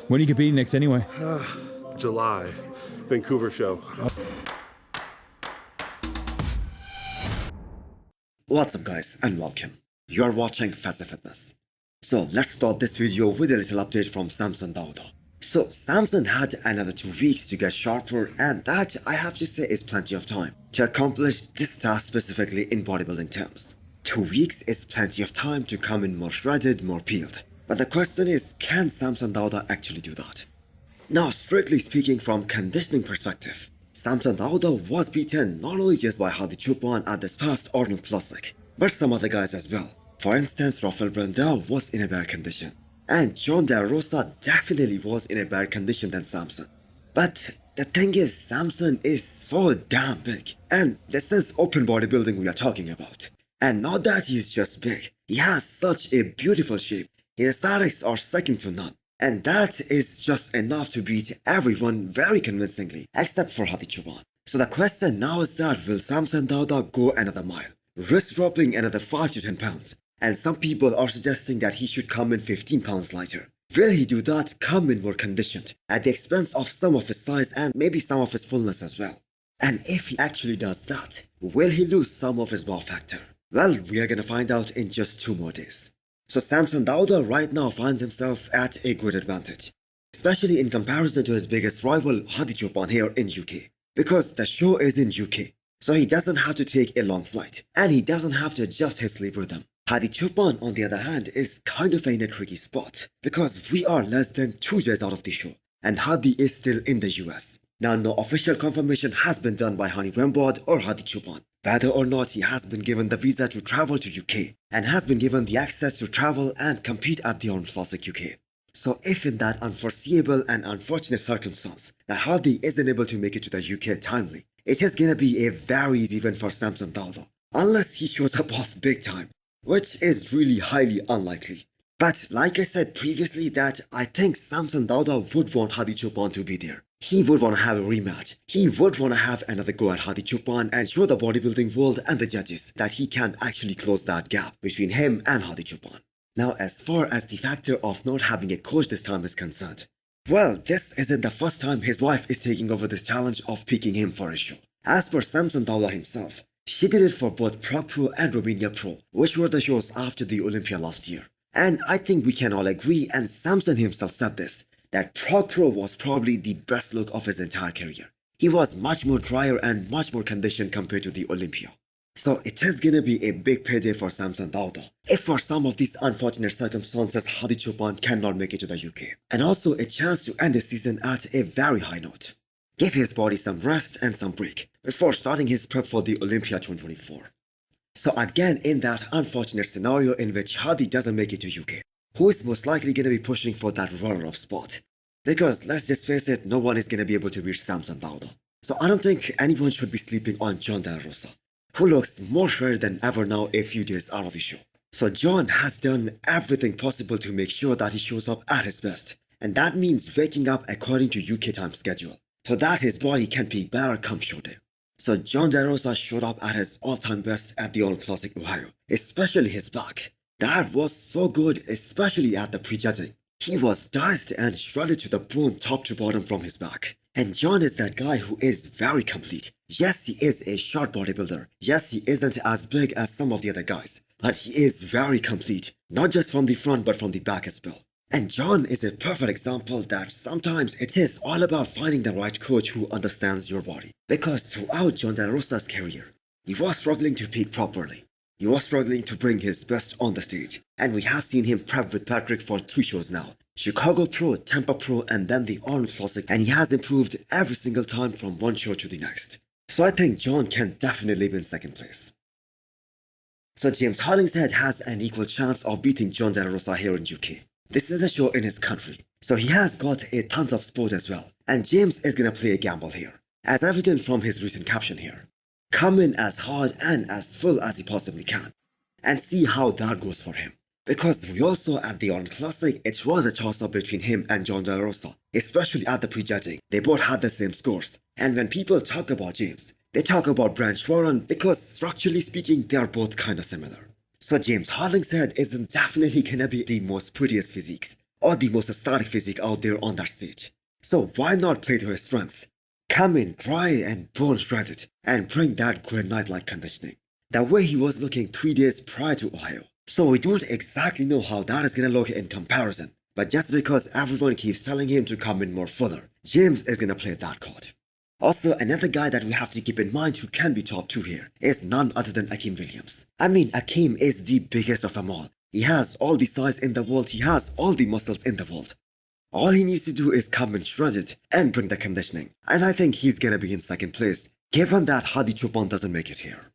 When are you competing next anyway? July, Vancouver show. What's up guys and welcome. You are watching Fazi Fitness. So let's start this video with a little update from Samson Dauda. So Samson had another 2 weeks to get sharper, and that I have to say is plenty of time to accomplish this task specifically in bodybuilding terms. 2 weeks is plenty of time to come in more shredded, more peeled. But the question is, can Samson Dauda actually do that? Now, strictly speaking from conditioning perspective, Samson Dauda was beaten not only just by Hadi Choopan at this past Arnold Classic, but some other guys as well. For instance, Rafael Brandao was in a better condition, and Jon De La Rosa definitely was in a better condition than Samson. But the thing is, Samson is so damn big, and this is open bodybuilding we are talking about. And not that he's just big, he has such a beautiful shape, his aesthetics are second to none. And that is just enough to beat everyone very convincingly, except for Hadi Choopan. So the question now is that, will Samson Dauda go another mile, risk dropping another 5 to 10 pounds? And some people are suggesting that he should come in 15 pounds lighter. Will he do that, come in more conditioned, at the expense of some of his size and maybe some of his fullness as well? And if he actually does that, will he lose some of his wow factor? Well, we are gonna find out in just 2 more days. So Samson Dauda right now finds himself at a good advantage, especially in comparison to his biggest rival Hadi Choopan here in UK, because the show is in UK, so he doesn't have to take a long flight, and he doesn't have to adjust his sleep rhythm. Hadi Choopan, on the other hand, is kind of in a tricky spot, because we are less than 2 days out of the show, and Hadi is still in the US. Now, no official confirmation has been done by Hani Rembod or Hadi Choopan, whether or not he has been given the visa to travel to UK and has been given the access to travel and compete at the Arnold Classic UK. So if in that unforeseeable and unfortunate circumstance that Hadi isn't able to make it to the UK timely, it is gonna be a very easy win for Samson Dauda, unless he shows up off big time, which is really highly unlikely. But like I said previously, that I think Samson Dauda would want Hadi Choopan to be there. He would want to have a rematch. He would want to have another go at Hadi Choopan and show the bodybuilding world and the judges that he can actually close that gap between him and Hadi Choopan. Now, as far as the factor of not having a coach this time is concerned, well, this isn't the first time his wife is taking over this challenge of picking him for a show. As per Samson Dauda himself, she did it for both Prague Pro and Romania Pro, which were the shows after the Olympia last year. And I think we can all agree, and Samson himself said this, that Prague Pro was probably the best look of his entire career. He was much more drier and much more conditioned compared to the Olympia. So it is gonna be a big payday for Samson Dauda, if for some of these unfortunate circumstances Hadi Choopan cannot make it to the UK. And also a chance to end the season at a very high note. Give his body some rest and some break before starting his prep for the Olympia 2024. So again, in that unfortunate scenario in which Hadi doesn't make it to UK, who is most likely going to be pushing for that runner-up spot? Because let's just face it, no one is going to be able to beat Samson Dauda. So I don't think anyone should be sleeping on Jon De La Rosa, who looks more shredded than ever now a few days out of the show. So Jon has done everything possible to make sure that he shows up at his best, and that means waking up according to UK time schedule, so that his body can peak better come show day. So Jon De La Rosa showed up at his all-time best at the Arnold Classic Ohio, especially his back. That was so good, especially at the prejudging. He was diced and shredded to the bone top to bottom from his back. And Jon is that guy who is very complete. Yes, he is a short bodybuilder. Yes, he isn't as big as some of the other guys. But he is very complete, not just from the front but from the back as well. And Jon is a perfect example that sometimes it is all about finding the right coach who understands your body. Because throughout Jon De La Rosa's career, he was struggling to peak properly. He was struggling to bring his best on the stage, and we have seen him prep with Patrick for 3 shows now. Chicago Pro, Tampa Pro, and then the Arnold Classic, and he has improved every single time from one show to the next. So I think Jon can definitely win second place. So James Hollingshead has an equal chance of beating Jon De La Rosa here in UK. This is a show in his country, so he has got a tons of sport as well, and James is gonna play a gamble here, as evident from his recent caption here. Come in as hard and as full as he possibly can, and see how that goes for him. Because we also at the Arnold Classic, it was a toss-up between him and Jon De La Rosa, especially at the prejudging. They both had the same scores, and when people talk about James, they talk about Branch Warren because structurally speaking, they are both kinda similar. So James Hollingshead isn't definitely gonna be the most prettiest physiques, or the most athletic physique out there on that stage. So why not play to his strengths? Come in dry and bone shredded and bring that granite-like conditioning. The way he was looking 3 days prior to Ohio. So we don't exactly know how that is gonna look in comparison. But just because everyone keeps telling him to come in more fuller, James is gonna play that card. Also, another guy that we have to keep in mind who can be top 2 here is none other than Akim Williams. I mean, Akim is the biggest of them all. He has all the size in the world, he has all the muscles in the world. All he needs to do is come in shredded and bring the conditioning. And I think he's gonna be in second place, given that Hadi Choopan doesn't make it here.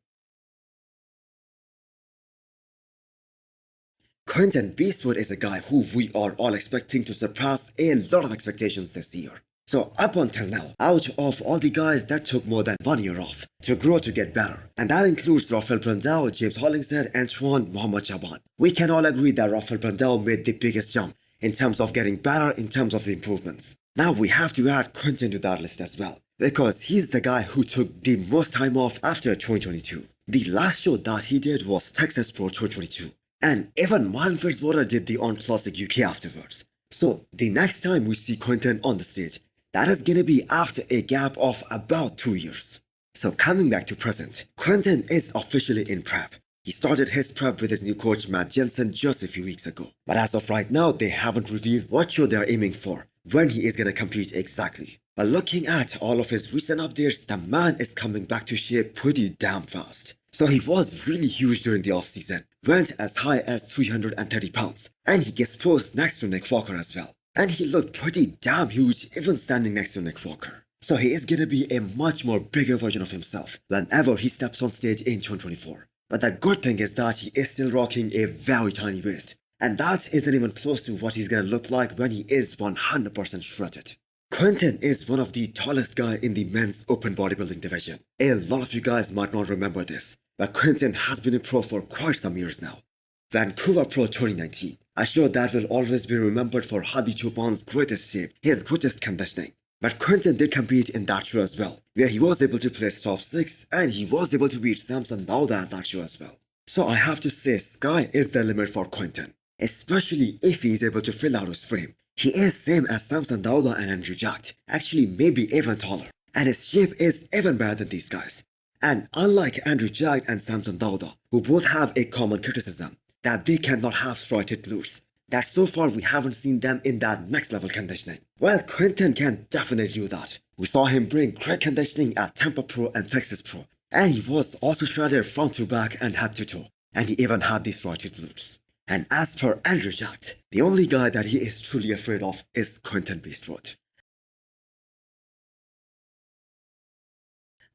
Quinton Beastwood is a guy who we are all expecting to surpass a lot of expectations this year. So up until now, out of all the guys that took more than 1 year off to grow to get better, and that includes Rafael Brandao, James Hollingshead, and Mohammad Jaban, we can all agree that Rafael Brandao made the biggest jump in terms of getting better, in terms of the improvements. Now we have to add Quinton to that list as well, because he's the guy who took the most time off after 2022. The last show that he did was Texas Pro 2022, and even Martin Fitzwater did the On Classic UK afterwards. So the next time we see Quinton on the stage, that is gonna be after a gap of about 2 years. So coming back to present, Quinton is officially in prep. He started his prep with his new coach Matt Jansen just a few weeks ago. But as of right now, they haven't revealed what show they're aiming for, when he is gonna compete exactly. But looking at all of his recent updates, the man is coming back to shape pretty damn fast. So he was really huge during the off-season, went as high as 330 pounds, and he gets posed next to Nick Walker as well. And he looked pretty damn huge even standing next to Nick Walker. So he is gonna be a much more bigger version of himself whenever he steps on stage in 2024. But the good thing is that he is still rocking a very tiny waist, and that isn't even close to what he's gonna look like when he is 100% shredded. Quinton is one of the tallest guy in the men's open bodybuilding division. A lot of you guys might not remember this, but Quinton has been a pro for quite some years now. Vancouver Pro 2019, a show that will always be remembered for Hadi Choopan's greatest shape, his greatest conditioning. But Quinton did compete in that show as well, where he was able to place top 6 and he was able to beat Samson Dauda at that show as well. So I have to say sky is the limit for Quinton, especially if he is able to fill out his frame. He is same as Samson Dauda and Andrew Jack, actually maybe even taller, and his shape is even better than these guys. And unlike Andrew Jack and Samson Dauda, who both have a common criticism, that they cannot have steroid glutes, that so far we haven't seen them in that next level conditioning. Well, Quinton can definitely do that. We saw him bring great conditioning at Tampa Pro and Texas Pro, and he was also shredded front to back and head to toe, and he even had these steroid glutes. And as per Andrew Jack, the only guy that he is truly afraid of is Quinton Beastwood.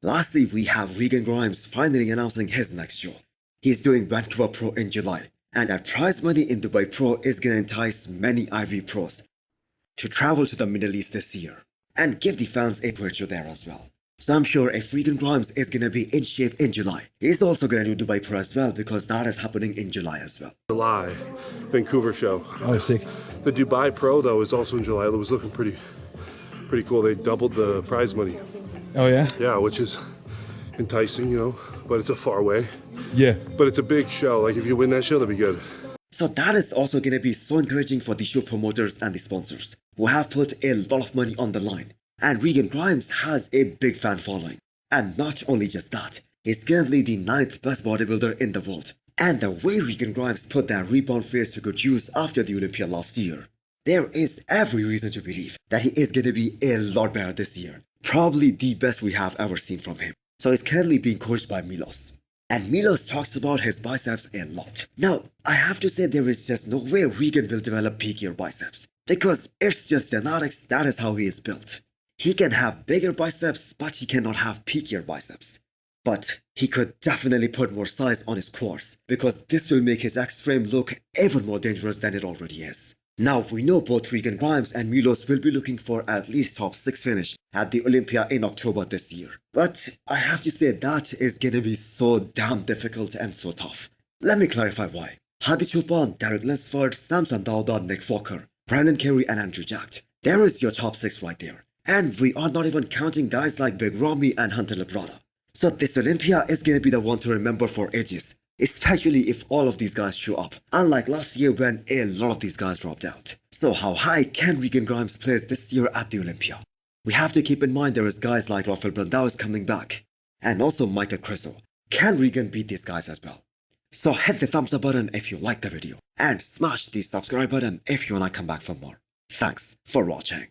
Lastly, we have Regan Grimes finally announcing his next show. He's doing Vancouver Pro in July, and that prize money in Dubai Pro is gonna entice many Ivy pros to travel to the Middle East this year and give the fans a great show there as well. So I'm sure if Regan Grimes is gonna be in shape in July, he's also gonna do Dubai Pro as well, because that is happening in July as well. July, Vancouver show. Oh, sick. The Dubai Pro though is also in July. It was looking pretty cool. They doubled the prize money. Oh, yeah? Yeah, which is enticing, you know, but it's a far way. Yeah. But it's a big show. Like if you win that show, that'd be good. So that is also gonna be so encouraging for the show promoters and the sponsors, who have put a lot of money on the line. And Regan Grimes has a big fan following. And not only just that, he's currently the 9th best bodybuilder in the world. And the way Regan Grimes put that rebound phase to good use after the Olympia last year, there is every reason to believe that he is gonna be a lot better this year. Probably the best we have ever seen from him. So he's currently being coached by Milos. And Milos talks about his biceps a lot. Now, I have to say there is just no way Regan will develop peakier biceps, because it's just genetics, that is how he is built. He can have bigger biceps, but he cannot have peakier biceps. But he could definitely put more size on his quads, because this will make his X-frame look even more dangerous than it already is. Now, we know both Regan Grimes and Milos will be looking for at least top 6 finish at the Olympia in October this year. But I have to say that is gonna be so damn difficult and so tough. Let me clarify why. Hadi Choopan, Derek Linsford, Samson Dauda, Nick Walker, Brandon Carey and Andrew Jack. There is your top 6 right there. And we are not even counting guys like Big Ramy and Hunter Labrada. So this Olympia is gonna be the one to remember for ages, especially if all of these guys show up, unlike last year when a lot of these guys dropped out. So how high can Regan Grimes place this year at the Olympia? We have to keep in mind there is guys like Rafael Brandao is coming back, and also Michael Criso. Can Regan beat these guys as well? So hit the thumbs up button if you like the video, and smash the subscribe button if you wanna come back for more. Thanks for watching.